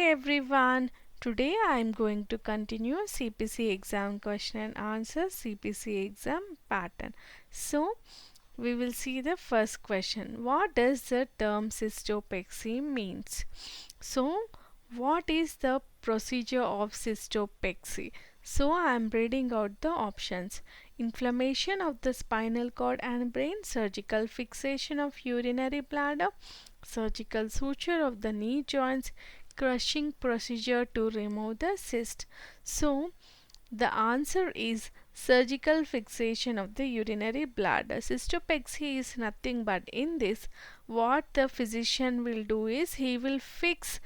everyone. Today I am going to continue CPC exam question and answer CPC exam pattern. So we will see the first question. What does the term cystopexy means? So what is the procedure of cystopexy? So I am reading out the options. Inflammation of the spinal cord and brain, surgical fixation of urinary bladder, surgical suture of the knee joints, crushing procedure to remove the cyst. So the answer is surgical fixation of the urinary bladder. Cystopexy is nothing but in this what the physician will do is he will fix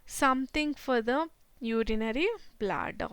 something for the urinary bladder.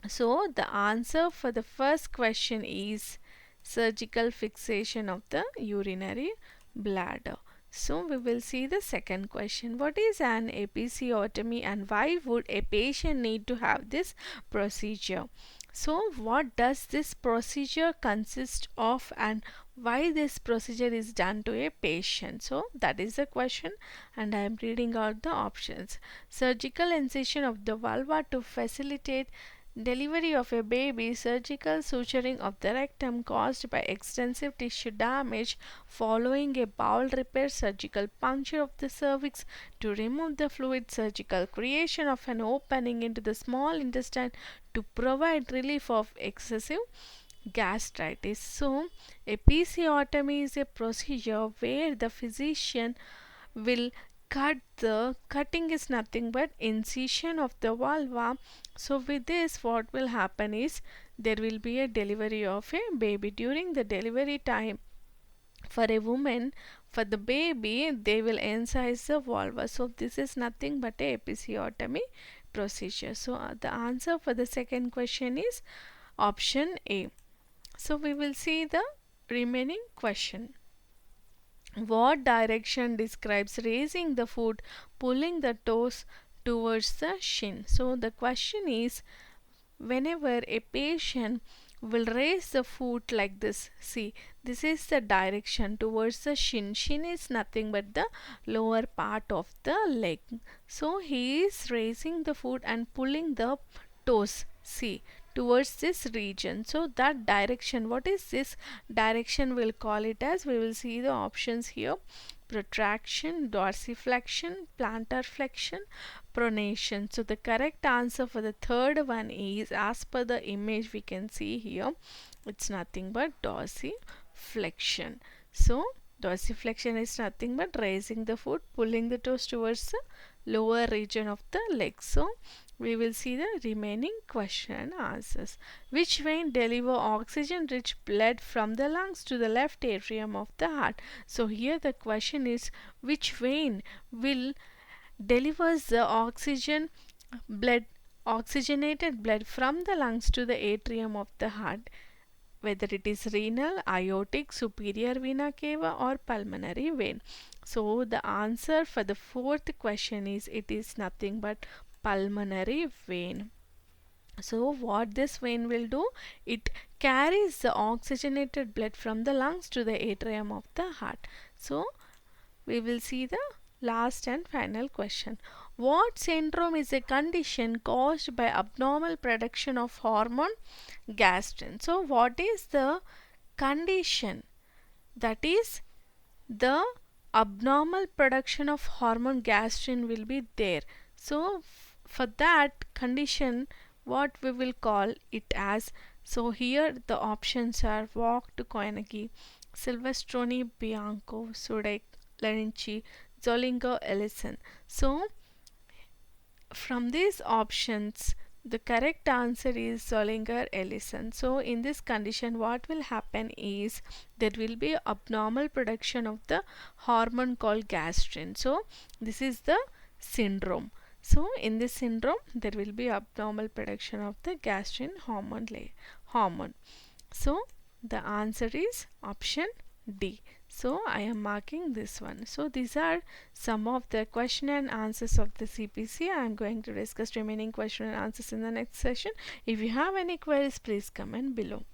So the answer for the first question is surgical fixation of the urinary bladder. So we will see the second question. What is an episiotomy and why would a patient need to have this procedure? So what does this procedure consist of and why this procedure is done to a patient? So that is the question and I am reading out the options. Surgical incision of the vulva to facilitate delivery of a baby, surgical suturing of the rectum caused by extensive tissue damage following a bowel repair, surgical puncture of the cervix to remove the fluid, surgical creation of an opening into the small intestine to provide relief of excessive gastritis. So, episiotomy is a procedure where the physician will cutting is nothing but incision of the vulva. So with this what will happen is there will be a delivery of a baby. During the delivery time for a woman, for the baby they will incise the vulva. So this is nothing but a episiotomy procedure. So the answer for the second question is option A. So we will see the remaining question. What direction describes raising the foot, pulling the toes towards the shin? So the question is whenever a patient will raise the foot like this, see this is the direction towards the shin. Shin is nothing but the lower part of the leg. So he is raising the foot and pulling the toes, see, towards this region. So that direction, what is this direction, we'll call it as, we will see the options here: protraction, dorsiflexion, plantar flexion, pronation. So the correct answer for the third one is, as per the image we can see here, it's nothing but dorsiflexion. So dorsiflexion is nothing but raising the foot, pulling the toes towards the lower region of the leg. So we will see the remaining question and answers. Which vein deliver oxygen rich blood from the lungs to the left atrium of the heart? So here the question is which vein will delivers the oxygenated blood from the lungs to the atrium of the heart, whether it is renal, aortic, superior vena cava or pulmonary vein. So the answer for the fourth question is it is nothing but pulmonary vein. So what this vein will do, it carries the oxygenated blood from the lungs to the atrium of the heart. So we will see the last and final question. What syndrome is a condition caused by abnormal production of hormone gastrin? So what is the condition? That is the abnormal production of hormone gastrin will be there. So for that condition what we will call it as, so here the options are Vogt, Koenigke, Silvestroni, Bianco, Sudek, Lenci, Zollinger, Ellison. So from these options the correct answer is Zollinger Ellison. So in this condition what will happen is there will be abnormal production of the hormone called gastrin. So this is the syndrome. So in this syndrome there will be abnormal production of the gastrin hormone. So the answer is option D. So I am marking this one. So these are some of the question and answers of the CPC. I am going to discuss remaining question and answers in the next session. If you have any queries, please comment below.